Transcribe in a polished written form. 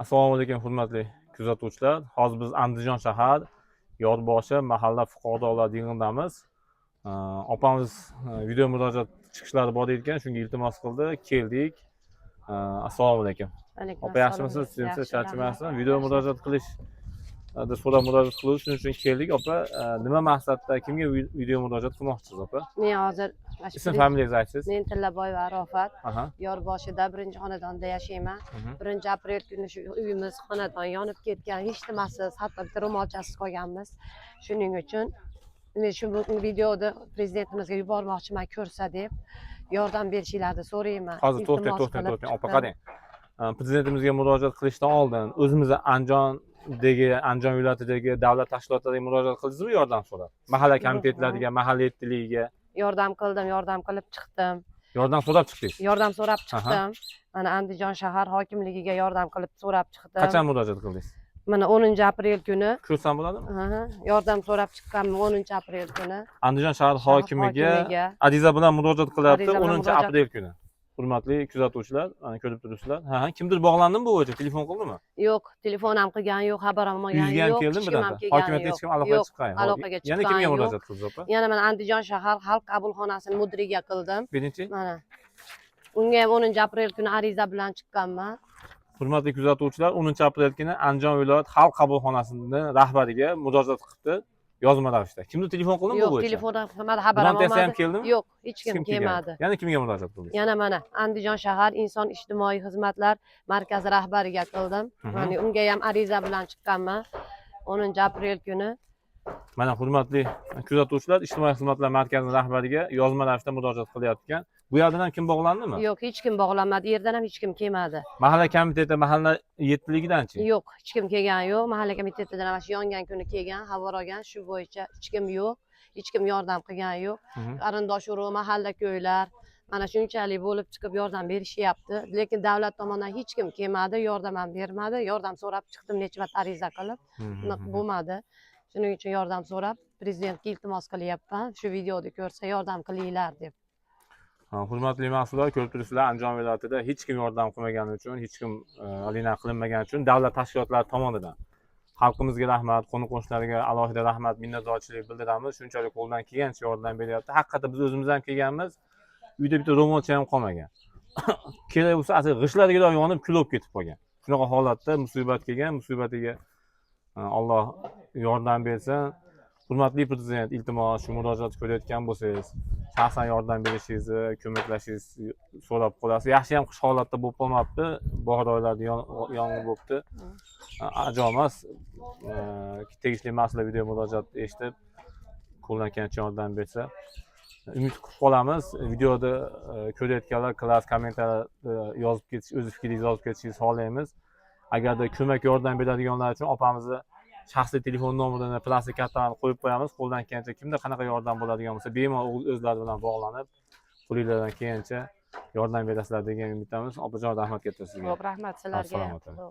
Assalomu alaykum hurmatli kuzatuvchilar. Hozir biz Andijon shahar Yorboshi mahalla fuqarolar yig'inidamiz. Opamiz video murojaat chiqishlari bor ekan, shunga iltimos qildi, keldik. Assalomu alaykum. Opa yaxshimisiz? Siz charchamayapsizmi? Video murojaat qilish so'rab murojaat qildik, shuning uchun keldik. Opa, nima maqsadda kimga video murojaat qilmoqchisiz opa? Men hozir Ism familiyangizni aytsangiz. Men Tillaboyeva Arofat. Aha. Yorboshida 1-xonadonda yashayman. 1-aprel kuni shu uyimiz xonadon yonib ketgan, hech nimasiz, hatto bitta ro'molchasiz qolganmiz. Shuning uchun men shu videoni prezidentimizga yubormoqchiman, ko'rsa deb yordam berishingizni so'rayman. Hozir to'xtang. Opa qarang. Prezidentimizga murojaat qilishdan oldin o'zimizni Andijon viloyatidagi davlat tashkilotlariga murojaat qildingizmi yordam so'rab? Mahalla komitetlariga, mahalla yettiligiga yordam qildim, yordam qilib chiqdim. Yordam so'rab chiqdingiz? Yordam so'rab chiqdim. Mana Andijon shahar hokimligiga yordam qilib so'rab chiqdim. Qachon murojaat qildingiz? Mana 10-aprel kuni. Ko'rsam bo'ladimi? Yordam so'rab chiqqanman 10-aprel kuni. Andijon shahar hokimiga ariza bilan murojaat qilyapti 10-aprel kuni. Hurmatli kuzatuvchilar, mana ko'rib turibsizlar. Kimdir bog'landimi bu bo'yicha? Telefon qildimi? Yo'q, telefon ham qilgan yo'q, xabar ham olgan yo'q. Uyingizga ham keldimi bir daftar? Hokimiyatga hech kim aloqaga chiqqan yo'q. Aloqaga chiqqan. Yana kimga murojaat qildingiz opa? Yana mana Andijon shahar xalq qabulxonasining mudiriga qildim. Birinchi? Mana. Unga ham 10-aprel kuni ariza bilan chiqqanman. Hurmatli kuzatuvchilar, 10-aprel kuni Andijon viloyat xalq qabulxonasining rahbariga murojaat qilibdi. Yozma ravishda. Kimdir telefon qildimi bu bo'yicha? Yo'q, telefondan qilmadi, xabar ham olmadi. ham keldimi? Yo'q, hech kim kelmadi. Yana kimga murojaat qildingiz? Yana mana Andijon shahar inson ijtimoiy xizmatlar markazi rahbariga qildim. Mana unga ham ariza bilan chiqqanman 10-aprel kuni. Mana hurmatli kuzatuvchilar, ijtimoiy xizmatlar markazi rahbariga yozma ravishda murojaat qilyapti. Bu yerdan ham kim bog'landimi? Yo'q, hech kim bog'lanmadi. Yerdan ham hech kim kelmadi. Mahalla komiteti, mahalla yettiligidan-chi? Yo'q, hech kim kelgan yo'q. Mahalla komitetidan mana shu yongan kuni kelgan, xabar olgan, shu bo'yicha hech kim yo'q. Hech kim yordam qilgan yo'q. Qarindosh urug', mahalla ko'ylar mana shunchalik bo'lib chiqib yordam berishyapti. Lekin davlat tomonidan hech kim kelmadi, yordam ham bermadi. Yordam so'rab chiqdim necha marta ariza qilib, unaqa bo'lmadi. Shuning uchun yordam so'rab prezidentga iltimos qilyapman. Shu videoni ko'rsa yordam qilinglar deb. Hurmatli mas'ullar, ko'rib turibsizlar, Andijon viloyatida hech kim yordam qilmagani uchun, hech kim alina qilinmagani uchun davlat tashkilotlari tomonidan xalqimizga rahmat, qo'ni-qo'shnilarga alohida rahmat, minnatdorchilik bildiramiz. Shunchalik qo'ldan kelgancha yordam beryapti. Haqiqatda biz o'zimiz ham kelganmiz. Uyda bitta ro'molcha ham qolmagan. Kerak bo'lsa, asl g'ishlariga yonib, kul bo'lib ketib qolgan. Shunaqa holatda musibat kelgan, musibatiga Alloh yordam bersin. Hurmatli prezident, iltimos shu murojaat ko'rayotgan bo'lsangiz, shaxsan yordam berishingizni, ko'maklashingizni so'rab qolasiz. Yaxshi ham qish holatda bo'lib qolmabdi. Bahor oylarida yong'in bo'libdi. Ajoyib emas. Tegishli mas'ullar video murojaat eshitib, qo'ldan kelgancha yordam bersa, umid qilib qolamiz. Videoda ko'rayotganlar klass kommentariyada yozib ketish, o'z fikringizni yozib ketishingizni xohlaymiz. Agarda ko'mak yordam beradiganlar uchun opamizni shaxsiy telefon nomerini, plastik kartalarni qo'yib qo'yamiz. Qo'ldan kelgancha kimda qanaqa yordam bo'ladigan bo'lsa, bemalol o'zlari bilan bog'lanib, qo'lingizdan kelgancha yordam berasizlar degan umiddamiz. Opajon, rahmat katta sizga. Rahmat sizlarga.